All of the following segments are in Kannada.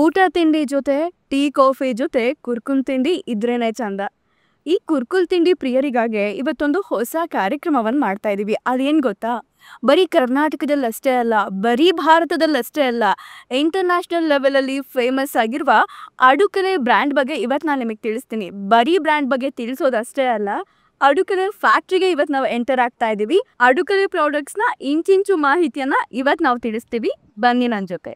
ಊಟ ತಿಂಡಿ ಜೊತೆ ಟೀ ಕಾಫಿ ಜೊತೆ ಕುರ್ಕುಲ್ ತಿಂಡಿ ಇದ್ರೇನೆ ಚಂದ. ಈ ಕುರ್ಕುಲ್ ತಿಂಡಿ ಪ್ರಿಯರಿಗಾಗಿ ಇವತ್ತೊಂದು ಹೊಸ ಕಾರ್ಯಕ್ರಮವನ್ನು ಮಾಡ್ತಾ ಇದೀವಿ. ಅದೇನ್ ಗೊತ್ತಾ? ಬರೀ ಕರ್ನಾಟಕದಲ್ಲಷ್ಟೇ ಅಲ್ಲ, ಬರೀ ಭಾರತದಲ್ಲಷ್ಟೇ ಅಲ್ಲ, ಇಂಟರ್ನ್ಯಾಷನಲ್ ಲೆವೆಲಲ್ಲಿ ಫೇಮಸ್ ಆಗಿರುವ ಅಡುಕಲೆ ಬ್ರ್ಯಾಂಡ್ ಬಗ್ಗೆ ಇವತ್ತು ನಾನು ನಿಮಗೆ ತಿಳಿಸ್ತೀನಿ. ಬರೀ ಬ್ರ್ಯಾಂಡ್ ಬಗ್ಗೆ ತಿಳಿಸೋದಷ್ಟೇ ಅಲ್ಲ, ಅಡುಕಲೆ ಫ್ಯಾಕ್ಟ್ರಿಗೆ ಇವತ್ತು ನಾವು ಎಂಟರ್ ಆಗ್ತಾ ಇದ್ದೀವಿ. ಅಡುಕಲೆ ಪ್ರಾಡಕ್ಟ್ಸ್ನ ಇಂಚಿಂಚು ಮಾಹಿತಿಯನ್ನ ಇವತ್ತು ನಾವು ತಿಳಿಸ್ತೀವಿ. ಬನ್ನಿ ನನ್ನ ಜೊತೆ.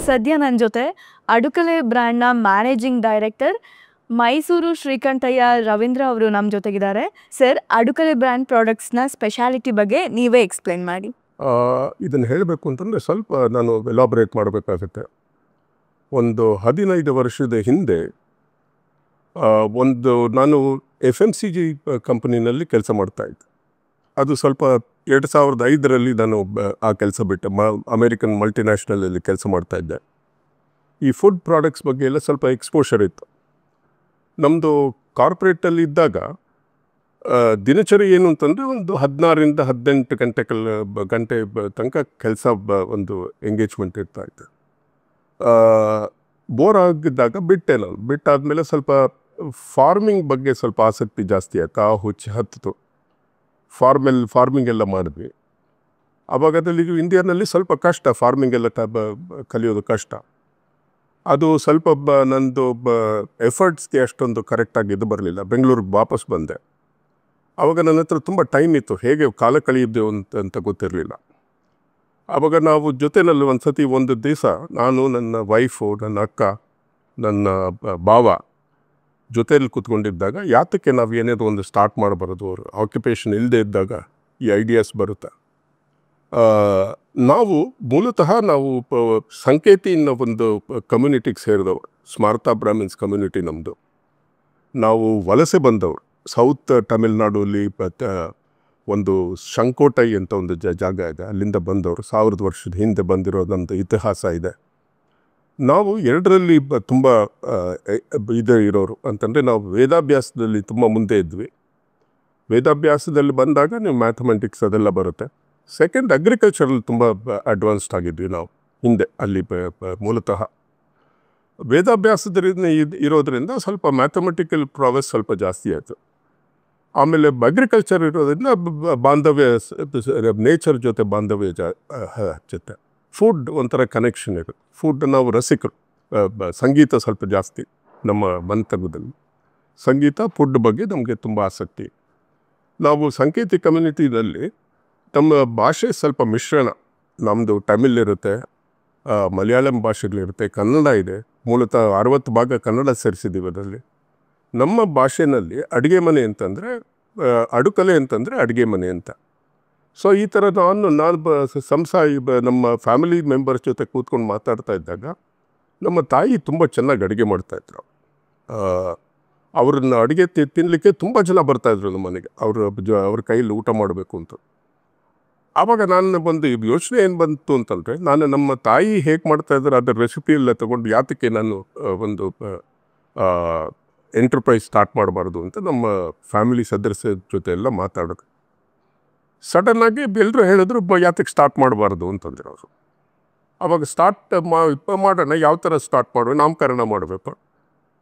ಸದ್ಯ ನನ್ನ ಜೊತೆ ಅಡುಕಲೆ ಬ್ರ್ಯಾಂಡ್ನ ಮ್ಯಾನೇಜಿಂಗ್ ಡೈರೆಕ್ಟರ್ ಮೈಸೂರು ಶ್ರೀಕಂಠಯ್ಯ ರವೀಂದ್ರ ಅವರು ನಮ್ಮ ಜೊತೆಗಿದ್ದಾರೆ. ಸರ್, ಅಡುಕಲೆ ಬ್ರ್ಯಾಂಡ್ ಪ್ರಾಡಕ್ಟ್ಸ್ನ ಸ್ಪೆಷಾಲಿಟಿ ಬಗ್ಗೆ ನೀವೇ ಎಕ್ಸ್ಪ್ಲೈನ್ ಮಾಡಿ. ಇದನ್ನು ಹೇಳಬೇಕು ಅಂತಂದರೆ ಸ್ವಲ್ಪ ನಾನು ಎಲಾಬ್ರೇಟ್ ಮಾಡಬೇಕಾಗುತ್ತೆ. ಒಂದು 15 ವರ್ಷದ ಹಿಂದೆ ನಾನು FMCG ಕಂಪನಿನಲ್ಲಿ ಕೆಲಸ ಮಾಡ್ತಾಯಿದ್ದೆ. ಅದು ಸ್ವಲ್ಪ 2005ರಲ್ಲಿ ನಾನು ಆ ಕೆಲಸ ಬಿಟ್ಟೆ. ಅಮೇರಿಕನ್ ಮಲ್ಟಿನ್ಯಾಷನಲಲ್ಲಿ ಕೆಲಸ ಮಾಡ್ತಾಯಿದ್ದೆ. ಈ ಫುಡ್ ಪ್ರಾಡಕ್ಟ್ಸ್ ಬಗ್ಗೆ ಎಲ್ಲ ಸ್ವಲ್ಪ ಎಕ್ಸ್ಪೋಷರ್ ಇತ್ತು. ನಮ್ಮದು ಕಾರ್ಪೊರೇಟಲ್ಲಿ ಇದ್ದಾಗ ದಿನಚರಿ ಏನು ಅಂತಂದರೆ ಒಂದು 16ರಿಂದ 18 ಗಂಟೆ ತನಕ ಕೆಲಸ ಒಂದು ಎಂಗೇಜ್ಮೆಂಟ್ ಇರ್ತಾಯಿತ್ತು. ಬೋರ್ ಆಗಿದ್ದಾಗ ಬಿಟ್ಟೆ. ನಾನು ಬಿಟ್ಟಾದಮೇಲೆ ಸ್ವಲ್ಪ ಫಾರ್ಮಿಂಗ್ ಬಗ್ಗೆ ಸ್ವಲ್ಪ ಆಸಕ್ತಿ ಜಾಸ್ತಿ ಆಯ್ತು. ಆ ಹುಚ್ಚು ಹತ್ತಿತು. ಫಾರ್ಮಿಂಗ್ ಎಲ್ಲ ಮಾಡಿದ್ವಿ. ಆವಾಗ ಅದರಲ್ಲಿ ಇಂಡಿಯಾನಲ್ಲಿ ಸ್ವಲ್ಪ ಕಷ್ಟ, ಫಾರ್ಮಿಂಗ್ ಎಲ್ಲ ಕಲಿಯೋದು ಕಷ್ಟ. ಅದು ಸ್ವಲ್ಪ ನಂದು ಎಫರ್ಟ್ಸ್ಗೆ ಅಷ್ಟೊಂದು ಕರೆಕ್ಟಾಗಿ ಇದು ಬರಲಿಲ್ಲ. ಬೆಂಗಳೂರಿಗೆ ವಾಪಸ್ ಬಂದೆ. ಆವಾಗ ನನ್ನ ಹತ್ರ ತುಂಬ ಟೈಮ್ ಇತ್ತು, ಹೇಗೆ ಕಾಲ ಕಳೆಯಿದ್ದೆವು ಅಂತ ಗೊತ್ತಿರಲಿಲ್ಲ. ಆವಾಗ ನಾವು ಜೊತೆಯಲ್ಲಿ ಒಂದು ದಿವಸ ನಾನು, ನನ್ನ ವೈಫು, ನನ್ನ ಅಕ್ಕ, ನನ್ನ ಭಾವ ಜೊತೆಯಲ್ಲಿ ಕೂತ್ಕೊಂಡಿದ್ದಾಗ ಯಾತಕ್ಕೆ ನಾವು ಏನಾದರೂ ಒಂದು ಸ್ಟಾರ್ಟ್ ಮಾಡಬಾರದು, ಅವರು ಆಕ್ಯುಪೇಷನ್ ಇಲ್ಲದೆ ಇದ್ದಾಗ ಈ ಐಡಿಯಾಸ್ ಬರುತ್ತೆ. ನಾವು ಮೂಲತಃ ಸಂಕೇತಿ ಒಂದು ಕಮ್ಯುನಿಟಿಗೆ ಸೇರಿದವರು. ಸ್ಮಾರ್ತ ಬ್ರಾಹ್ಮಿನ್ಸ್ ಕಮ್ಯುನಿಟಿ ನಮ್ಮದು. ನಾವು ವಲಸೆ ಬಂದವರು. ಸೌತ್ ತಮಿಳ್ನಾಡಲ್ಲಿ ಒಂದು ಶಂಕೋಟೈ ಅಂತ ಒಂದು ಜಾಗ ಇದೆ, ಅಲ್ಲಿಂದ ಬಂದವರು. 1000 ವರ್ಷದ ಹಿಂದೆ ಬಂದಿರೋದಂಥ ಇತಿಹಾಸ ಇದೆ. ನಾವು ಎರಡರಲ್ಲಿ ತುಂಬ ಇರೋರು ಅಂತಂದರೆ, ನಾವು ವೇದಾಭ್ಯಾಸದಲ್ಲಿ ತುಂಬ ಮುಂದೆ ಇದ್ವಿ. ವೇದಾಭ್ಯಾಸದಲ್ಲಿ ಬಂದಾಗ ನೀವು ಮ್ಯಾಥಮೆಟಿಕ್ಸ್ ಅದೆಲ್ಲ ಬರುತ್ತೆ. ಸೆಕೆಂಡ್, ಅಗ್ರಿಕಲ್ಚರಲ್ಲಿ ತುಂಬ ಅಡ್ವಾನ್ಸ್ಡ್ ಆಗಿದ್ವಿ ನಾವು ಹಿಂದೆ. ಅಲ್ಲಿ ಮೂಲತಃ ವೇದಾಭ್ಯಾಸದಿಂದ ಇರೋದರಿಂದ ಸ್ವಲ್ಪ ಮ್ಯಾಥಮೆಟಿಕಲ್ ಪ್ರಾವೆಸ್ ಸ್ವಲ್ಪ ಜಾಸ್ತಿ ಆಯಿತು. ಆಮೇಲೆ ಅಗ್ರಿಕಲ್ಚರ್ ಇರೋದ್ರಿಂದ ಬಾಂಧವ್ಯ, ನೇಚರ್ ಜೊತೆ ಬಾಂಧವ್ಯ ಹಚ್ಚುತ್ತೆ. ಫುಡ್ ಒಂಥರ ಕನೆಕ್ಷನ್ ಇರುತ್ತೆ. ಫುಡ್ ನಾವು ರಸಿಕರು. ಸಂಗೀತ ಸ್ವಲ್ಪ ಜಾಸ್ತಿ ನಮ್ಮ ಮಂತವ್ಯದಲ್ಲಿ. ಸಂಗೀತ, ಫುಡ್ ಬಗ್ಗೆ ನಮಗೆ ತುಂಬ ಆಸಕ್ತಿ. ನಾವು ಸಂಕೇತಿ ಕಮ್ಯುನಿಟಿನಲ್ಲಿ ನಮ್ಮ ಭಾಷೆ ಸ್ವಲ್ಪ ಮಿಶ್ರಣ. ನಮ್ಮದು ತಮಿಳ್ ಇರುತ್ತೆ, ಮಲಯಾಳಂ ಭಾಷೆಗಳಿರುತ್ತೆ, ಕನ್ನಡ ಇದೆ. ಮೂಲತಃ 60 ಭಾಗ ಕನ್ನಡ ಸೇರಿಸಿದ್ದೀವಿ ಅದರಲ್ಲಿ. ನಮ್ಮ ಭಾಷೆಯಲ್ಲಿ ಅಡುಗೆ ಮನೆ ಅಂತಂದರೆ, ಅಡುಕಲೆ ಅಂತಂದರೆ ಅಡುಗೆ ಮನೆ ಅಂತ. ಸೊ ಈ ಥರ ನಾನು ನಮ್ಮ ಫ್ಯಾಮಿಲಿ ಮೆಂಬರ್ಸ್ ಜೊತೆ ಕೂತ್ಕೊಂಡು ಮಾತಾಡ್ತಾ ಇದ್ದಾಗ ನಮ್ಮ ತಾಯಿ ತುಂಬ ಚೆನ್ನಾಗಿ ಅಡುಗೆ ಮಾಡ್ತಾಯಿದ್ರು. ಅವ್ರನ್ನ ಅಡುಗೆ ತಿನ್ನಲಿಕ್ಕೆ ತುಂಬ ಜನ ಬರ್ತಾಯಿದ್ರು ನಮ್ಮ ಮನೆಗೆ, ಅವ್ರ ಕೈಯಲ್ಲಿ ಊಟ ಮಾಡಬೇಕು ಅಂತ. ಆವಾಗ ನಾನು ಒಂದು ಯೋಚನೆ ಏನು ಬಂತು ಅಂತಂದರೆ, ನಾನು ನಮ್ಮ ತಾಯಿ ಹೇಗೆ ಮಾಡ್ತಾಯಿದ್ರು ಅದರ ರೆಸಿಪಿ ಎಲ್ಲ ತೊಗೊಂಡು ಯಾತಕ್ಕೆ ನಾನು ಒಂದು ಎಂಟರ್ಪ್ರೈಸ್ ಸ್ಟಾರ್ಟ್ ಮಾಡಬಾರ್ದು ಅಂತ ನಮ್ಮ ಫ್ಯಾಮಿಲಿ ಸದಸ್ಯರ ಜೊತೆ ಎಲ್ಲ ಮಾತಾಡೋದು. ಸಡನ್ನಾಗಿ ಎಲ್ಲರೂ ಹೇಳಿದ್ರು, ಯಾತಕ್ಕೆ ಸ್ಟಾರ್ಟ್ ಮಾಡಬಾರ್ದು ಅಂತಂದ್ರೆ ಅವರು. ಆವಾಗ ಮಾಡೋಣ. ಯಾವ ಥರ ಸ್ಟಾರ್ಟ್ ಮಾಡುವ, ನಾಮಕರಣ ಮಾಡಬೇಕು.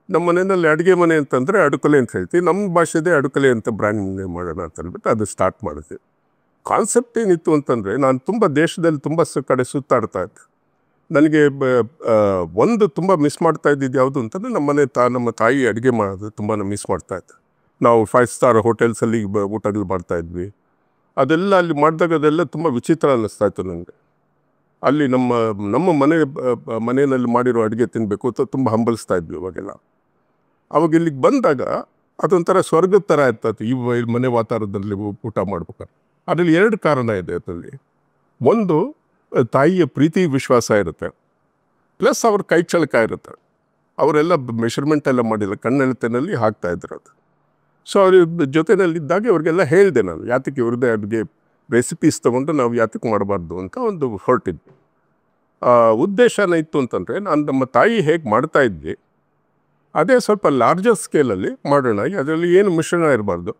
ನಮ್ಮ ಮನೆಯಲ್ಲಿ ಅಡುಗೆ ಮನೆ ಅಂತಂದರೆ ಅಡುಕಲೆ ಅಂತ ಹೇಳ್ತೀವಿ. ನಮ್ಮ ಭಾಷೆದೇ ಅಡುಕಲೆ ಅಂತ ಬ್ರ್ಯಾಂಡ್ ಮಾಡೋಣ ಅಂತ ಅಂದ್ಬಿಟ್ಟು ಅದು ಸ್ಟಾರ್ಟ್ ಮಾಡಿದ್ವಿ. ಕಾನ್ಸೆಪ್ಟ್ ಏನಿತ್ತು ಅಂತಂದರೆ, ನಾನು ತುಂಬ ದೇಶದಲ್ಲಿ ತುಂಬ ಕಡೆ ಸುತ್ತಾಡ್ತಾ ಇದ್ದೆ. ನನಗೆ ಒಂದು ತುಂಬ ಮಿಸ್ ಮಾಡ್ತಾ ಇದ್ದಿದ್ದು ಯಾವುದು ಅಂತಂದರೆ, ನಮ್ಮ ತಾಯಿ ಅಡುಗೆ ಮಾಡೋದು ತುಂಬ ಮಿಸ್ ಮಾಡ್ತಾಯಿದ್ದೆ. ನಾವು 5 ಸ್ಟಾರ್ ಹೋಟೆಲ್ಸಲ್ಲಿ ಊಟಗಳು ಮಾಡ್ತಾಯಿದ್ವಿ. ಅದೆಲ್ಲ ಅಲ್ಲಿ ಮಾಡಿದಾಗ ಅದೆಲ್ಲ ತುಂಬ ವಿಚಿತ್ರ ಅನ್ನಿಸ್ತಾ ಇತ್ತು ನನಗೆ. ಅಲ್ಲಿ ನಮ್ಮ ಮನೆಯಲ್ಲಿ ಮಾಡಿರೋ ಅಡುಗೆ ತಿನ್ನಬೇಕು ಅಂತ ತುಂಬ ಹಂಬಲಿಸ್ತಾ ಇದ್ವಿ ಅವಾಗೆಲ್ಲ. ಅವಾಗ ಇಲ್ಲಿಗೆ ಬಂದಾಗ ಅದೊಂಥರ ಸ್ವರ್ಗದ ಥರ ಇರ್ತಾಯಿತ್ತು ಈ ಮನೆ ವಾತಾವರಣದಲ್ಲಿ ಊಟ ಮಾಡ್ಬೇಕಾದ್ರೆ. ಅದರಲ್ಲಿ 2 ಕಾರಣ ಇದೆ ಅದರಲ್ಲಿ. ಒಂದು, ತಾಯಿಯ ಪ್ರೀತಿ ವಿಶ್ವಾಸ ಇರುತ್ತೆ, ಪ್ಲಸ್ ಅವ್ರ ಕೈ ಚಳಕ ಇರುತ್ತೆ. ಅವರೆಲ್ಲ ಮೆಷರ್ಮೆಂಟ್ ಎಲ್ಲ ಮಾಡಿಲ್ಲ, ಕಣ್ಣೆಳತೆನಲ್ಲಿ ಹಾಕ್ತಾಯಿದ್ರು ಅದು. ಸೊ ಅವ್ರ ಜೊತೆಯಲ್ಲಿದ್ದಾಗ ಅವ್ರಿಗೆಲ್ಲ ಹೇಳಿದೆ ನಾನು, ಯಾತಕ್ಕೆ ಇವ್ರದ್ದೇ ಅಡುಗೆ ರೆಸಿಪೀಸ್ ತೊಗೊಂಡು ನಾವು ಯಾತಕ್ಕೆ ಮಾಡಬಾರ್ದು ಅಂತ ಒಂದು ಹೊರಟಿದ್ವಿ. ಉದ್ದೇಶ ಏನಿತ್ತು ಅಂತಂದರೆ, ನಾನು ನಮ್ಮ ತಾಯಿ ಹೇಗೆ ಮಾಡ್ತಾಯಿದ್ವಿ ಅದೇ ಸ್ವಲ್ಪ ಲಾರ್ಜರ್ ಸ್ಕೇಲಲ್ಲಿ ಮಾಡೋಣ. ಅದರಲ್ಲಿ ಏನು ಮಿಶ್ರಣ ಇರಬಾರ್ದು,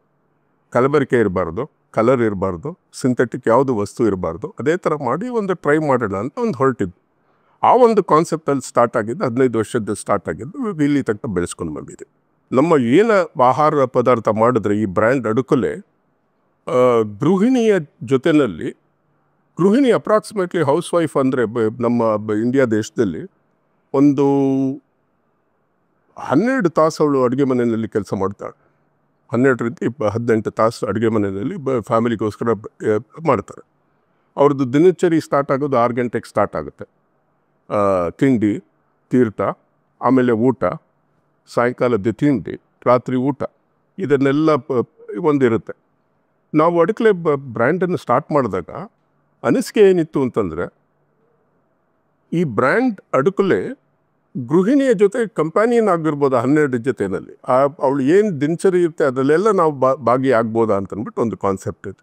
ಕಲಬೆರಕೆ ಇರಬಾರ್ದು, ಕಲರ್ ಇರಬಾರ್ದು, ಸಿಂಥೆಟಿಕ್ ಯಾವುದು ವಸ್ತು ಇರಬಾರ್ದು. ಅದೇ ಥರ ಮಾಡಿ ಒಂದು ಟ್ರೈ ಮಾಡೋಣ ಅಂತ ಒಂದು ಹೊರಟಿದ್ದು. ಆ ಒಂದು ಕಾನ್ಸೆಪ್ಟಲ್ಲಿ ಸ್ಟಾರ್ಟ್ ಆಗಿದ್ದು 15 ವರ್ಷದ ಸ್ಟಾರ್ಟ್ ಆಗಿದ್ದು ಇಲ್ಲಿ ತನಕ ಬೆಳೆಸ್ಕೊಂಡು ಬಂದಿದೆ. ನಮ್ಮ ಏನು ಆಹಾರ ಪದಾರ್ಥ ಮಾಡಿದ್ರೆ ಈ ಬ್ರ್ಯಾಂಡ್ ಅಡುಕಲೆ ಗೃಹಿಣಿಯ ಜೊತೆಯಲ್ಲಿ, ಗೃಹಿಣಿ ಅಪ್ರಾಕ್ಸಿಮೇಟ್ಲಿ ಹೌಸ್ ವೈಫ್ ಅಂದರೆ ನಮ್ಮ ಇಂಡಿಯಾ ದೇಶದಲ್ಲಿ ಒಂದು 12 ತಾಸು ಅವಳು ಅಡುಗೆ ಮನೆಯಲ್ಲಿ ಕೆಲಸ ಮಾಡ್ತಾಳೆ. 12ರಿಂದ 18 ತಾಸು ಅಡುಗೆ ಮನೆಯಲ್ಲಿ ಫ್ಯಾಮಿಲಿಗೋಸ್ಕರ ಮಾಡ್ತಾರೆ. ಅವ್ರದ್ದು ದಿನಚರಿ ಸ್ಟಾರ್ಟ್ ಆಗೋದು 6 ಗಂಟೆಗೆ ಸ್ಟಾರ್ಟ್ ಆಗುತ್ತೆ. ತಿಂಡಿ, ತೀರ್ಥ, ಆಮೇಲೆ ಊಟ, ಸಾಯಂಕಾಲದ ತಿಂಡಿ, ರಾತ್ರಿ ಊಟ, ಇದನ್ನೆಲ್ಲ ಒಂದಿರುತ್ತೆ. ನಾವು ಅಡುಕಲೆ ಬ್ರ್ಯಾಂಡನ್ನು ಸ್ಟಾರ್ಟ್ ಮಾಡಿದಾಗ ಅನಿಸಿಕೆ ಏನಿತ್ತು ಅಂತಂದರೆ, ಈ ಬ್ರ್ಯಾಂಡ್ ಅಡುಕಲೆ ಗೃಹಿಣಿಯ ಜೊತೆ ಕಂಪ್ಯಾನಿಯನ್ ಆಗಿರ್ಬೋದು 12 ಜೊತೆಯಲ್ಲಿ. ಅವಳು ಏನು ದಿನಚರಿ ಇರುತ್ತೆ ಅದರಲ್ಲೆಲ್ಲ ನಾವು ಭಾಗಿಯಾಗ್ಬೋದಾ ಅಂತಂದ್ಬಿಟ್ಟು ಒಂದು ಕಾನ್ಸೆಪ್ಟ್ ಇದೆ.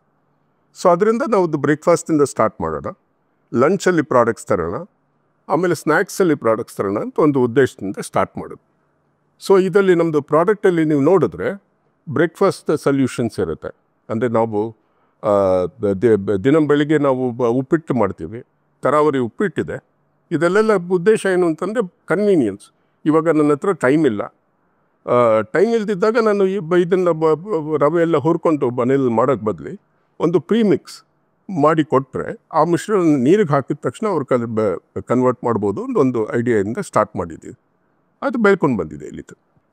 ಸೊ ಅದರಿಂದ ನಾವು ಬ್ರೇಕ್ಫಾಸ್ಟಿಂದ ಸ್ಟಾರ್ಟ್ ಮಾಡೋಣ, ಲಂಚಲ್ಲಿ ಪ್ರಾಡಕ್ಟ್ಸ್ ತರೋಣ, ಆಮೇಲೆ ಸ್ನ್ಯಾಕ್ಸಲ್ಲಿ ಪ್ರಾಡಕ್ಟ್ಸ್ ತರೋಣ ಅಂತ ಒಂದು ಉದ್ದೇಶದಿಂದ ಸ್ಟಾರ್ಟ್ ಮಾಡೋದು. ಸೊ ಇದರಲ್ಲಿ ನಮ್ಮದು ಪ್ರಾಡಕ್ಟಲ್ಲಿ ನೀವು ನೋಡಿದ್ರೆ ಬ್ರೇಕ್ಫಾಸ್ಟ್ ಸೊಲ್ಯೂಷನ್ಸ್ ಇರುತ್ತೆ. ಅಂದರೆ ನಾವು ದಿನ ಬೆಳಿಗ್ಗೆ ನಾವು ಉಪ್ಪಿಟ್ಟು ಮಾಡ್ತೀವಿ, ತರಾವರಿ ಉಪ್ಪಿಟ್ಟಿದೆ. ಇದೆಲ್ಲ ಉದ್ದೇಶ ಏನು ಅಂತಂದರೆ ಕನ್ವೀನಿಯನ್ಸ್. ಇವಾಗ ನನ್ನ ಹತ್ರ ಟೈಮ್ ಇಲ್ಲ, ಟೈಮ್ ಇಲ್ದಿದ್ದಾಗ ನಾನು ಇದನ್ನು ರವೆ ಎಲ್ಲ ಹುರ್ಕೊಂಡು ಮನೇಲಿ ಮಾಡೋಕ್ಕೆ ಬದಲಿ ಒಂದು ಪ್ರೀಮಿಕ್ಸ್ ಮಾಡಿ ಕೊಟ್ಟರೆ ಆ ಮಿಶ್ರಣ ನೀರಿಗೆ ಹಾಕಿದ ತಕ್ಷಣ ಅವ್ರು ಕನ್ವರ್ಟ್ ಮಾಡ್ಬೋದು ಒಂದು ಐಡಿಯಾಯಿಂದ ಸ್ಟಾರ್ಟ್ ಮಾಡಿದ್ದೀವಿ. ಅದು ಬೆಳ್ಕೊಂಡು ಬಂದಿದೆ ಇಲ್ಲಿ.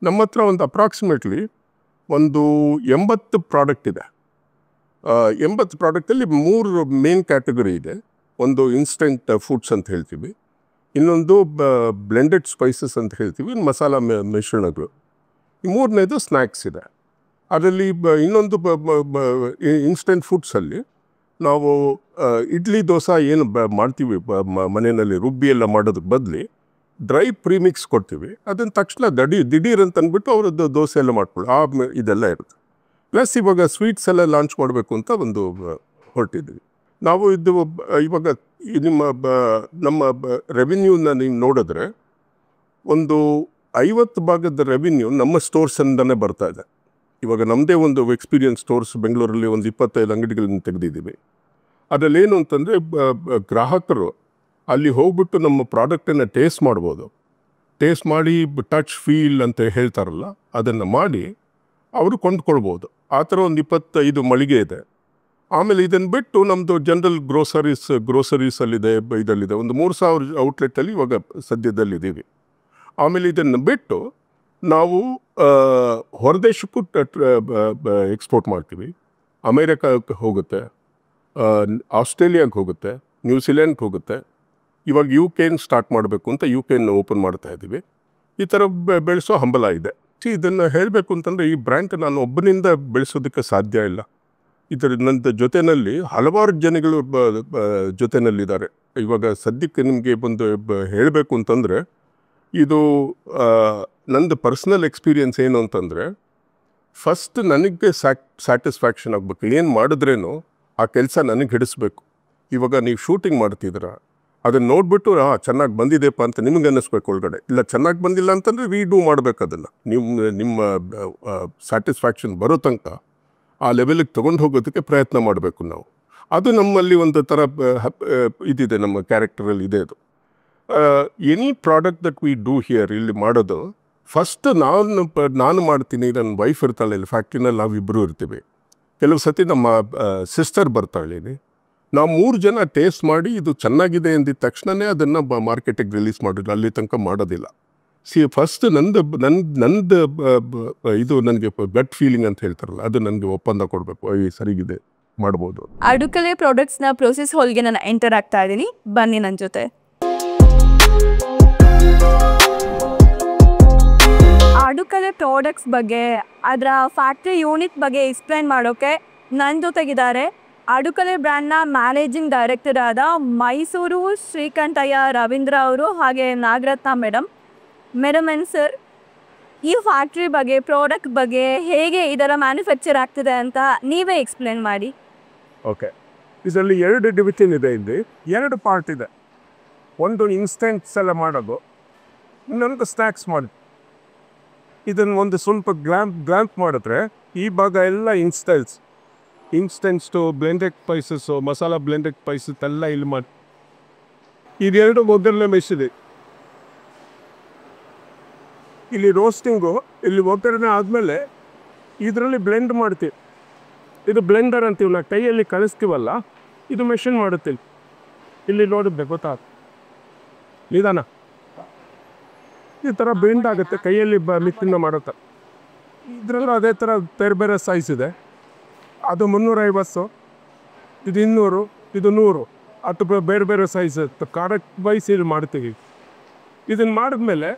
ನಮ್ಮ ಹತ್ರ ಒಂದು ಅಪ್ರಾಕ್ಸಿಮೇಟ್ಲಿ ಒಂದು 80 ಪ್ರಾಡಕ್ಟ್ ಇದೆ. 80 ಪ್ರಾಡಕ್ಟಲ್ಲಿ 3 ಮೇನ್ ಕ್ಯಾಟಗರಿ ಇದೆ. ಒಂದು ಇನ್ಸ್ಟೆಂಟ್ ಫುಡ್ಸ್ ಅಂತ ಹೇಳ್ತೀವಿ, ಇನ್ನೊಂದು ಬ್ಲೆಂಡೆಡ್ ಸ್ಪೈಸಸ್ ಅಂತ ಹೇಳ್ತೀವಿ, ಮಸಾಲ ಮಿಶ್ರಣಗಳು. ಈ 3ನೇದು ಸ್ನ್ಯಾಕ್ಸ್ ಇದೆ. ಅದರಲ್ಲಿ ಇನ್ನೊಂದು ಇನ್ಸ್ಟೆಂಟ್ ಫುಡ್ಸಲ್ಲಿ ನಾವು ಇಡ್ಲಿ ದೋಸೆ ಏನು ಮಾಡ್ತೀವಿ ಮನೆಯಲ್ಲಿ ರುಬ್ಬಿ ಎಲ್ಲ ಮಾಡೋದಕ್ಕೆ ಬದಲಿ ಡ್ರೈ ಪ್ರೀಮಿಕ್ಸ್ ಕೊಡ್ತೀವಿ. ಅದನ್ನು ತಕ್ಷಣ ದಿಢೀರ್ ಅಂತ ಅಂದ್ಬಿಟ್ಟು ಅವರದ್ದು ದೋಸೆ ಎಲ್ಲ ಮಾಡ್ಕೊಳ್ಳಿ ಇದೆಲ್ಲ ಇರುತ್ತೆ. ಪ್ಲಸ್ ಇವಾಗ ಸ್ವೀಟ್ಸ್ ಎಲ್ಲ ಲಾಂಚ್ ಮಾಡಬೇಕು ಅಂತ ಒಂದು ಹೊರಟಿದ್ವಿ ನಾವು. ಇದು ಇವಾಗ ನಮ್ಮ ರೆವಿನ್ಯೂನ ನೀವು ನೋಡಿದ್ರೆ ಒಂದು 50% ರೆವಿನ್ಯೂ ನಮ್ಮ ಸ್ಟೋರ್ಸಿಂದನೇ ಬರ್ತಾ ಇದೆ. ಇವಾಗ ನಮ್ಮದೇ ಒಂದು ಎಕ್ಸ್ಪೀರಿಯನ್ಸ್ ಸ್ಟೋರ್ಸ್ ಬೆಂಗಳೂರಲ್ಲಿ ಒಂದು 25 ಅಂಗಡಿಗಳನ್ನು ತೆಗೆದಿದ್ದೀವಿ. ಅದರಲ್ಲೇನು ಅಂತಂದರೆ ಗ್ರಾಹಕರು ಅಲ್ಲಿ ಹೋಗ್ಬಿಟ್ಟು ನಮ್ಮ ಪ್ರಾಡಕ್ಟನ್ನು ಟೇಸ್ಟ್ ಮಾಡ್ಬೋದು. ಟೇಸ್ಟ್ ಮಾಡಿ ಟಚ್ ಫೀಲ್ ಅಂತ ಹೇಳ್ತಾರಲ್ಲ, ಅದನ್ನು ಮಾಡಿ ಅವರು ಕೊಂಡ್ಕೊಳ್ಬೋದು. ಆ ಥರ ಒಂದು 25 ಮಳಿಗೆ ಇದೆ. ಆಮೇಲೆ ಇದನ್ನು ಬಿಟ್ಟು ನಮ್ಮದು ಜನರಲ್ ಗ್ರೋಸರೀಸಲ್ಲಿದೆ, ಇದರಲ್ಲಿದೆ ಒಂದು 3000 ಔಟ್ಲೆಟಲ್ಲಿ ಇವಾಗ ಸದ್ಯದಲ್ಲಿದ್ದೀವಿ. ಆಮೇಲೆ ಇದನ್ನು ಬಿಟ್ಟು ನಾವು ಹೊರದೇಶಕ್ಕೂ ಎಕ್ಸ್ಪೋರ್ಟ್ ಮಾಡ್ತೀವಿ. ಅಮೇರಿಕಾಕ್ಕೆ ಹೋಗುತ್ತೆ, ಆಸ್ಟ್ರೇಲಿಯಾಗೆ ಹೋಗುತ್ತೆ, ನ್ಯೂಜಿಲೆಂಡ್ಗೆ ಹೋಗುತ್ತೆ. ಇವಾಗ UK ಸ್ಟಾರ್ಟ್ ಮಾಡಬೇಕು ಅಂತ UK ಓಪನ್ ಮಾಡ್ತಾ ಇದ್ದೀವಿ. ಈ ಥರ ಬೆಳೆಸೋ ಹಂಬಲ ಇದೆ. ಇದನ್ನು ಹೇಳಬೇಕು ಅಂತಂದರೆ ಈ ಬ್ರ್ಯಾಂಡ್ ನಾನು ಒಬ್ಬನಿಂದ ಬೆಳೆಸೋದಕ್ಕೆ ಸಾಧ್ಯ ಇಲ್ಲ. ಇದರ ನನ್ನ ಜೊತೆಯಲ್ಲಿ ಹಲವಾರು ಜನಗಳು ಜೊತೆಯಲ್ಲಿದ್ದಾರೆ. ಇವಾಗ ಸದ್ಯಕ್ಕೆ ನಿಮಗೆ ಒಂದು ಹೇಳಬೇಕು ಅಂತಂದರೆ, ಇದು ನಂದು ಪರ್ಸ್ನಲ್ ಎಕ್ಸ್ಪೀರಿಯನ್ಸ್ ಏನು ಅಂತಂದರೆ, ಫಸ್ಟ್ ನನಗೆ ಸ್ಯಾಟಿಸ್ಫ್ಯಾಕ್ಷನ್ ಆಗಬೇಕು. ಏನು ಮಾಡಿದ್ರೇನು ಆ ಕೆಲಸ ನನಗೆ ಹಿಡಿಸ್ಬೇಕು. ಇವಾಗ ನೀವು ಶೂಟಿಂಗ್ ಮಾಡ್ತಿದ್ದೀರ, ಅದನ್ನು ನೋಡಿಬಿಟ್ಟು ಚೆನ್ನಾಗಿ ಬಂದಿದೆಪ್ಪ ಅಂತ ನಿಮ್ಗೆ ಅನ್ನಿಸ್ಬೇಕು ಒಳಗಡೆ. ಇಲ್ಲ ಚೆನ್ನಾಗಿ ಬಂದಿಲ್ಲ ಅಂತಂದರೆ ರೀಡೂ ಮಾಡಬೇಕು. ಅದನ್ನು ನಿಮ್ಮ ಸ್ಯಾಟಿಸ್ಫ್ಯಾಕ್ಷನ್ ಬರೋ ತನಕ ಆ ಲೆವೆಲಿಗೆ ತೊಗೊಂಡು ಹೋಗೋದಕ್ಕೆ ಪ್ರಯತ್ನ ಮಾಡಬೇಕು ನಾವು. ಅದು ನಮ್ಮಲ್ಲಿ ಒಂದು ಥರ ಇದಿದೆ, ನಮ್ಮ ಕ್ಯಾರೆಕ್ಟರಲ್ಲಿ ಇದೆ. ಅದು any product that we do here ಇಲ್ಲಿ ಮಾಡೋದು ಫಸ್ಟ್ ನಾನು ಮಾಡ್ತೀನಿ. ನನ್ನ ವೈಫ್ ಇರ್ತಾಳೆ ಇಲ್ಲಿ ಫ್ಯಾಕ್ಟ್ರಿನಲ್ಲಿ, ನಾವಿಬ್ಬರು ಇರ್ತೀವಿ. ಕೆಲವು ಸತಿ ನಮ್ಮ ಸಿಸ್ಟರ್ ಬರ್ತಾಳೆ. ನಾವು 3 ಜನ ಟೇಸ್ಟ್ ಮಾಡಿ ಇದು ಚೆನ್ನಾಗಿದೆ ಅಂದಿದ ತಕ್ಷಣವೇ ಅದನ್ನು ಮಾರ್ಕೆಟಿಗೆ ರಿಲೀಸ್ ಮಾಡಿದ್ರು. ಅಲ್ಲಿ ತನಕ ಮಾಡೋದಿಲ್ಲ. ಫಸ್ಟ್ ನಂದು ಇದು ನನಗೆ ಗಟ್ ಫೀಲಿಂಗ್ ಅಂತ ಹೇಳ್ತಾರಲ್ಲ, ಅದು ನನಗೆ ಒಪ್ಪಂದ ಕೊಡಬೇಕು, ಸರಿಗಿದೆ ಮಾಡ್ಬೋದು. ಅಡುಕಲೆ ಪ್ರಾಡಕ್ಟ್ಸ್ನ ಪ್ರೋಸೆಸ್ ಹಾಲ್ಗೆ ನಾನು ಎಂಟರ್ ಆಗ್ತಾ ಇದ್ದೀನಿ, ಬನ್ನಿ ನನ್ನ ಜೊತೆ. ಅಡುಕಲೆ ಪ್ರಾಡಕ್ಟ್ಸ್ ಬಗ್ಗೆ, ಅದರ ಫ್ಯಾಕ್ಟ್ರಿ ಯೂನಿಟ್ ಬಗ್ಗೆ ಎಕ್ಸ್ಪ್ಲೈನ್ ಮಾಡೋಕ್ಕೆ ನನ್ನ ಜೊತೆಗಿದ್ದಾರೆ ಅಡುಕಲೆ ಬ್ರ್ಯಾಂಡ್ನ ಮ್ಯಾನೇಜಿಂಗ್ ಡೈರೆಕ್ಟರ್ ಆದ ಮೈಸೂರು ಶ್ರೀಕಂಠಯ್ಯ ರವೀಂದ್ರ ಅವರು, ಹಾಗೆ ನಾಗರತ್ನ ಮೇಡಮ್. ಸರ್, ಈ ಫ್ಯಾಕ್ಟ್ರಿ ಬಗ್ಗೆ, ಪ್ರಾಡಕ್ಟ್ ಬಗ್ಗೆ, ಹೇಗೆ ಇದರ ಮ್ಯಾನುಫ್ಯಾಕ್ಚರ್ ಆಗ್ತಿದೆ ಅಂತ ನೀವೇ ಎಕ್ಸ್ಪ್ಲೇನ್ ಮಾಡಿ. ಓಕೆ, ಇದರಲ್ಲಿ 2 ಡಿವಿಷನ್ ಇದೆ. ಇಲ್ಲಿ 2 ಪಾರ್ಟ್ ಇದೆ. ಒಂದು ಇನ್ಸ್ಟೆಂಟ್ಸ್ ಎಲ್ಲ ಮಾಡೋದು, ಇನ್ನೊಂದು ಸ್ನ್ಯಾಕ್ಸ್ ಮಾಡೋದು. ಇದನ್ನು ಒಂದು ಸ್ವಲ್ಪ ಗ್ರ್ಯಾಂಪ್ ಮಾಡಿದ್ರೆ ಈ ಭಾಗ ಎಲ್ಲ instant blended spices masala blended spices ಎಲ್ಲ ಇಲ್ಲಿ ಮಾಡಿ ಇದೆರಡು ಮೊದಲನೇ ಮೆಶ್ ಇದೆ. ಇಲ್ಲಿ ರೋಸ್ಟಿಂಗು ಇಲ್ಲಿ ಒಗ್ಗರಣೆ ಆದಮೇಲೆ ಇದರಲ್ಲಿ ಬ್ಲೆಂಡ್ ಮಾಡ್ತೀವಿ. ಇದು ಬ್ಲೆಂಡರ್ ಅಂತೀವಿ, ನಾವು ಕೈಯಲ್ಲಿ ಕಳಿಸ್ತೀವಲ್ಲ, ಇದು ಮೆಷಿನ್ ಮಾಡುತ್ತೀವಿ. ಇಲ್ಲಿ ನೋಡಿದ್ದೆ ಗೊತ್ತಾಗ ನಿಧಾನ ಈ ಥರ ಬ್ಲೆಂಡ್ ಆಗುತ್ತೆ, ಕೈಯಲ್ಲಿ ಮಿಕ್ಸಿಂದ ಮಾಡುತ್ತೆ. ಇದರಲ್ಲೂ ಅದೇ ಥರ ಬೇರೆ ಬೇರೆ ಸೈಜ್ ಇದೆ. ಅದು 350, ಇದು 200, ಇದು 100, ಅಥವಾ ಬೇರೆ ಬೇರೆ ಸೈಜ್ ಕಾರಕ್ಕೆ ವೈಸ್ ಇಲ್ಲಿ ಮಾಡ್ತೀವಿ. ಇದನ್ನು ಮಾಡಿದ್ಮೇಲೆ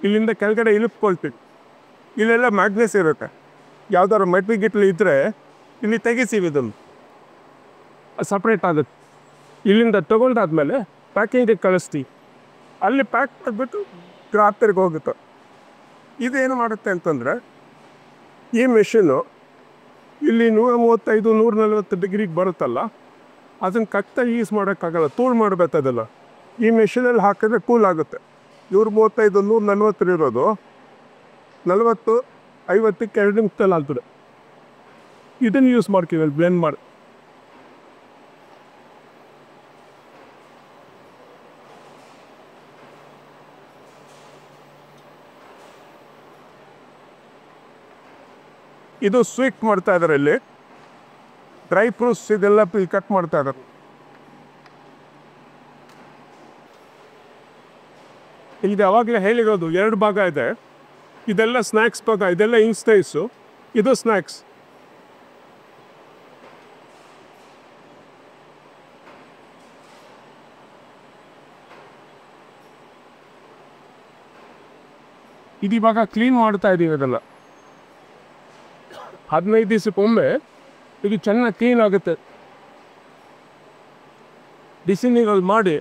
ಇಲ್ಲಿಂದ ಕೆಳಗಡೆ ಇಳಿಸ್ಕೊಳ್ತೀವಿ. ಇಲ್ಲೆಲ್ಲ ಮ್ಯಾಗ್ನೆಸ್ ಇರುತ್ತೆ, ಯಾವ್ದಾದ್ರು ಮೆಟ್ಲಿಗಿಟ್ಲಿ ಇದ್ದರೆ ಇಲ್ಲಿ ತೆಗಿತೀವಿ, ಇದನ್ನು ಸಪ್ರೇಟ್ ಆಗುತ್ತೆ. ಇಲ್ಲಿಂದ ತೊಗೊಂಡಾದ್ಮೇಲೆ ಪ್ಯಾಕಿಂಗಿಗೆ ಕಳಿಸ್ತೀವಿ, ಅಲ್ಲಿ ಪ್ಯಾಕ್ ಮಾಡಿಬಿಟ್ಟು ಗ್ರಾಹಕರಿಗೆ ಹೋಗುತ್ತೆ. ಇದೇನು ಮಾಡುತ್ತೆ ಅಂತಂದರೆ ಈ ಮೆಷಿನ್ನು ಇಲ್ಲಿ 135 140 ಡಿಗ್ರಿಗೆ ಬರುತ್ತಲ್ಲ, ಅದನ್ನು ಕರೆಕ್ಟಾಗಿ ಯೂಸ್ ಮಾಡೋಕ್ಕಾಗಲ್ಲ, ತೂಳು ಮಾಡಬೇಕದೆಲ್ಲ. ಈ ಮೆಷಿನಲ್ಲಿ ಹಾಕಿದ್ರೆ ಕೂಲ್ ಆಗುತ್ತೆ. 135 140 ಇರೋದು 40 50ಕ್ಕೆ 2 ನಿಮಿಷದಲ್ಲಿ ಆಗ್ತದೆ. ಇದನ್ನು ಯೂಸ್ ಮಾಡ್ತೀವಿ ಅಲ್ಲಿ ಬ್ಲೆಂಡ್ ಮಾಡಿ. ಇದು ಸ್ವೀಟ್ ಮಾಡ್ತಾ ಇದ್ದಾರೆ, ಇಲ್ಲಿ ಡ್ರೈ ಫ್ರೂಟ್ಸ್ ಇದೆಲ್ಲ ಕಟ್ ಮಾಡ್ತಾ ಇದ್ದಾರೆ. ಇಲ್ಲಿ ಯಾವಾಗಲೇ ಹೇಳಿರೋದು 2 ಭಾಗ ಇದೆ. ಇದೆಲ್ಲ ಸ್ನ್ಯಾಕ್ಸ್ ಭಾಗ, ಇದೆಲ್ಲ ಇನ್ಸ್ಟೈಸು, ಇದು ಸ್ನ್ಯಾಕ್ಸ್. ಇದು ಇವಾಗ ಕ್ಲೀನ್ ಮಾಡ್ತಾ ಇದ್ದೀವಿ. ಇದೆಲ್ಲ 15 ದಿವಸಕ್ಕೊಮ್ಮೆ ಇದು ಚೆನ್ನಾಗಿ ಕ್ಲೀನ್ ಆಗುತ್ತೆ. ಬಿಸಿ ನೀರಲ್ಲಿ ಮಾಡಿ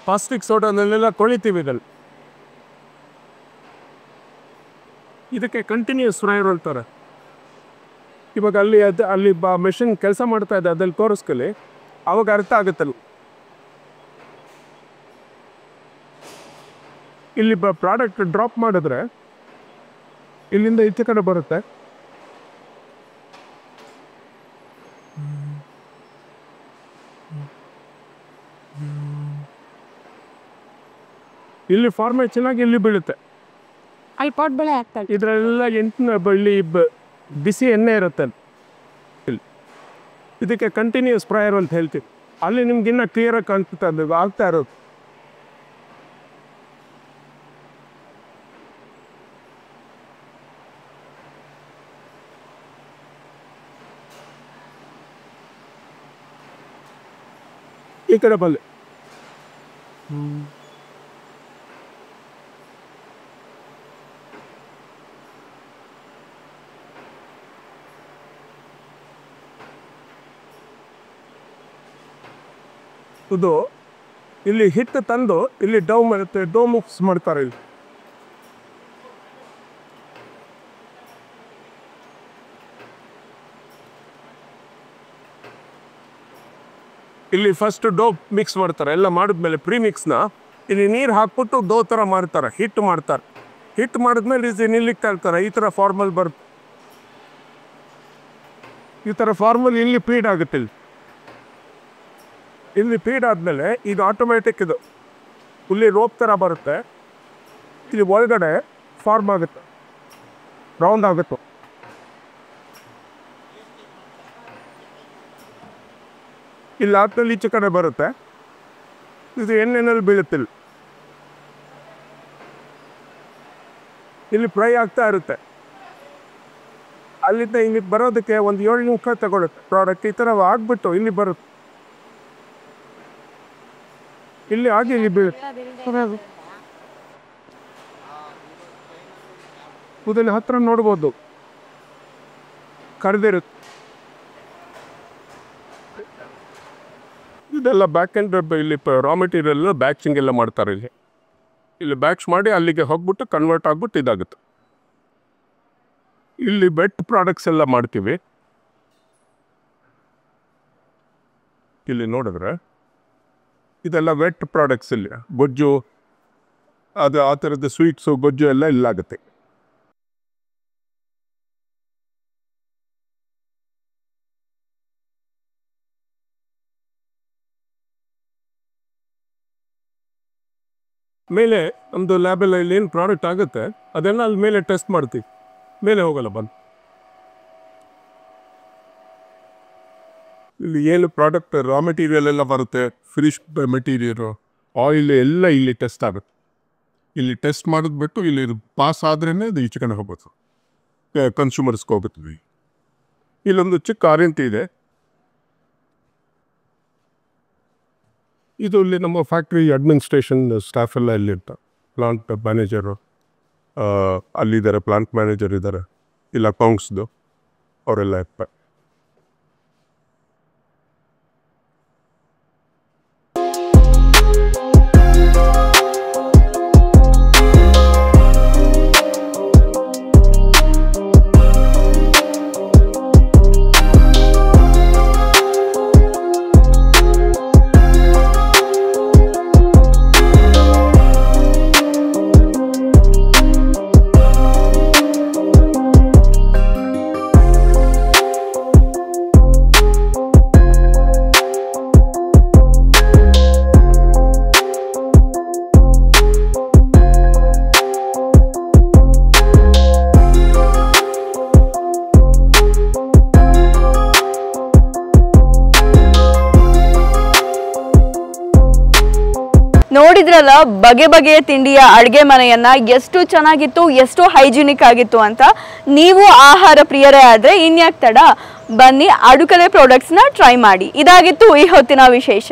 ಪ್ಲಾಸ್ಟಿಕ್ ಸೋಡಾನಲ್ಲೆಲ್ಲ ತೊಳಿತೀವಿ. ಇದನ್ನು ಇದಕ್ಕೆ ಕಂಟಿನ್ಯೂಸ್ ಫ್ರೈರ್ ಅಂತಾರೆ. ಇವಾಗ ಅಲ್ಲಿ ಮೆಷಿನ್ ಕೆಲಸ ಮಾಡ್ತಾ ಇದೆ, ಅದಲ್ಲಿ ತೋರಿಸ್ಕೊಳ್ಳಿ, ಅವಾಗ ಅರ್ಥ ಆಗುತ್ತಲ್ಲ. ಇಲ್ಲಿ ಪ್ರಾಡಕ್ಟ್ ಡ್ರಾಪ್ ಮಾಡಿದ್ರೆ ಇಲ್ಲಿಂದ ಈಚೆ ಕಡೆ ಬರುತ್ತೆ. ಇಲ್ಲಿ ಫಾರ್ಮೇಟ್ ಚೆನ್ನಾಗಿ ಇಲ್ಲಿ ಬೀಳುತ್ತೆ. ಅಲ್ಲಿ ಪಾಟ್ ಬೆಳೆ ಆಗ್ತದೆ. ಇದರೆಲ್ಲ ಬಳ್ಳಿ ಬಿಸಿ ಎಣ್ಣೆ ಇರುತ್ತೆ. ಇದಕ್ಕೆ ಕಂಟಿನ್ಯೂಸ್ ಫ್ರೈಯರ್ ಅಂತ ಹೇಳ್ತೀವಿ. ಅಲ್ಲಿ ನಿಮ್ಗೆ ಇನ್ನೂ ಕ್ಲಿಯರಾಗಿ ಕಾಣಿಸುತ್ತೆ, ಅದು ಆಗ್ತಾ ಇರೋದು. ಈ ಕಡೆ ಬಲ್ಲಿ ಇದು ಇಲ್ಲಿ ಹಿಟ್ಟು ತಂದು ಇಲ್ಲಿ ಡೋ ಮಿಕ್ಸ್ ಮಾಡ್ತಾರೆ. ಇಲ್ಲಿ ಫಸ್ಟ್ ಡೋ ಮಿಕ್ಸ್ ಮಾಡ್ತಾರೆ. ಎಲ್ಲ ಮಾಡಿದ್ಮೇಲೆ ಪ್ರೀಮಿಕ್ಸ್ನ ಇಲ್ಲಿ ನೀರು ಹಾಕ್ಬಿಟ್ಟು ಡೋ ಥರ ಮಾಡ್ತಾರೆ, ಹಿಟ್ಟು ಮಾಡ್ತಾರೆ. ಹಿಟ್ಟು ಮಾಡಿದ್ಮೇಲೆ ಇದು ನಿಲ್ಲಿಕ್ತಾ ಇರ್ತಾರೆ. ಈ ಥರ ಫಾರ್ಮಲ್ ಈ ಥರ ಫಾರ್ಮಲ್ ಇಲ್ಲಿ ಫೀಡ್ ಆಗುತ್ತೆ. ಇಲ್ಲಿ ಫೀಡ್ ಆದಮೇಲೆ ಇದು ಆಟೋಮೆಟಿಕ್, ಇದು ಇಲ್ಲಿ ರೋಪ್ ಥರ ಬರುತ್ತೆ. ಇಲ್ಲಿ ಒಳಗಡೆ ಫಾರ್ಮ್ ಆಗುತ್ತೆ, ರೌಂಡ್ ಆಗುತ್ತೆ. ಇಲ್ಲಿ ಆದ್ಮೇಲೆ ಈಚೆ ಕಡೆ ಬರುತ್ತೆ. ಇದು ಎಣ್ಣೆನಲ್ಲಿ ಬೀಳುತ್ತಿಲ್ಲ. ಇಲ್ಲಿ ಫ್ರೈ ಆಗ್ತಾ ಇರುತ್ತೆ. ಅಲ್ಲಿಂದ ಇಲ್ಲಿ ಬರೋದಕ್ಕೆ ಒಂದು 7 ನಿಮಿಷ ತಗೊಳುತ್ತೆ ಪ್ರಾಡಕ್ಟ್. ಈ ಥರ ಆಗ್ಬಿಟ್ಟು ಇಲ್ಲಿ ಬರುತ್ತೆ, ಇಲ್ಲಿ ಆಗಿ ಇಲ್ಲಿ ಬೀಳುತ್ತೆ. ಇದನ್ನು ಹತ್ರ ನೋಡ್ಬೋದು, ಕರೆದಿರುತ್ತೆ. ಇದೆಲ್ಲ ಬ್ಯಾಕ್ ಎಂಡ್ ಇಲ್ಲಿ ರಾ ಮೆಟೀರಿಯಲ್ ಬ್ಯಾಕ್ಸಿಂಗ್ ಎಲ್ಲ ಮಾಡ್ತಾರೆ. ಇಲ್ಲಿ ಬ್ಯಾಕ್ಸ್ ಮಾಡಿ ಅಲ್ಲಿಗೆ ಹೋಗ್ಬಿಟ್ಟು ಕನ್ವರ್ಟ್ ಆಗ್ಬಿಟ್ಟು ಇದಾಗುತ್ತೆ. ಇಲ್ಲಿ ವೆಟ್ ಪ್ರಾಡಕ್ಟ್ಸ್ ಎಲ್ಲ ಮಾಡ್ತೀವಿ. ಇಲ್ಲಿ ನೋಡಿದ್ರೆ ಇದೆಲ್ಲ ವೆಟ್ ಪ್ರಾಡಕ್ಟ್ಸ್. ಇಲ್ಲಿ ಗೊಜ್ಜು, ಅದು ಆ ಥರದ್ದು ಸ್ವೀಟ್ಸು ಗೊಜ್ಜು ಎಲ್ಲ ಇಲ್ಲಾಗುತ್ತೆ. ಮೇಲೆ ನಮ್ಮದು ಲ್ಯಾಬಲ್ಲಿ ಏನು ಪ್ರಾಡಕ್ಟ್ ಆಗುತ್ತೆ ಅದನ್ನು ಅಲ್ಲಿ ಮೇಲೆ ಟೆಸ್ಟ್ ಮಾಡ್ತೀವಿ, ಮೇಲೆ ಹೋಗಲ್ಲ ಬಂದು. ಇಲ್ಲಿ ಏನು ಪ್ರಾಡಕ್ಟ್ ರಾ ಮೆಟೀರಿಯಲ್ ಎಲ್ಲ ಬರುತ್ತೆ, ಫಿನಿಶ್ ಮೆಟೀರಿಯಲು, ಆಯಿಲ್ ಎಲ್ಲ ಇಲ್ಲಿ ಟೆಸ್ಟ್ ಆಗುತ್ತೆ. ಇಲ್ಲಿ ಟೆಸ್ಟ್ ಮಾಡಿದ್ಬಿಟ್ಟು ಇಲ್ಲಿ ಪಾಸ್ ಆದ್ರೇ ಅದು ಈಚೆ ಕಡೆ ಹೋಗ್ಬೋದು, ಕನ್ಸ್ಯೂಮರ್ಸ್ಗೆ ಹೋಗುತ್ತದೆ. ಇಲ್ಲೊಂದು ಚಿಕ್ಕ RNT ಇದೆ. ಇದು ಇಲ್ಲಿ ನಮ್ಮ ಫ್ಯಾಕ್ಟ್ರಿ ಅಡ್ಮಿನಿಸ್ಟ್ರೇಷನ್ ಸ್ಟಾಫ್ ಎಲ್ಲ ಇಲ್ಲಿರ್ತಾರೆ. ಪ್ಲಾಂಟ್ ಮ್ಯಾನೇಜರು ಅಲ್ಲಿದ್ದಾರೆ, ಪ್ಲಾಂಟ್ ಮ್ಯಾನೇಜರ್ ಇದ್ದಾರೆ, ಇಲ್ಲ ಅಕೌಂಟ್ಸ್ದು ಅವರೆಲ್ಲ ಇರ್ತಾರೆ. ನೋಡಿದ್ರಲ್ಲ ಬಗೆ ಬಗೆಯ ತಿಂಡಿಯ ಅಡುಗೆ ಮನೆಯನ್ನ ಎಷ್ಟು ಚೆನ್ನಾಗಿತ್ತು, ಎಷ್ಟು ಹೈಜಿನಿಕ್ ಆಗಿತ್ತು ಅಂತ. ನೀವು ಆಹಾರ ಪ್ರಿಯರೇ ಆದ್ರೆ ಇನ್ಯಾಕ್ ತಡ, ಬನ್ನಿ ಅಡುಕಲೆ ಪ್ರಾಡಕ್ಟ್ಸ್ನ ಟ್ರೈ ಮಾಡಿ. ಇದಾಗಿತ್ತು ಈ ಹೊತ್ತಿನ ವಿಶೇಷ.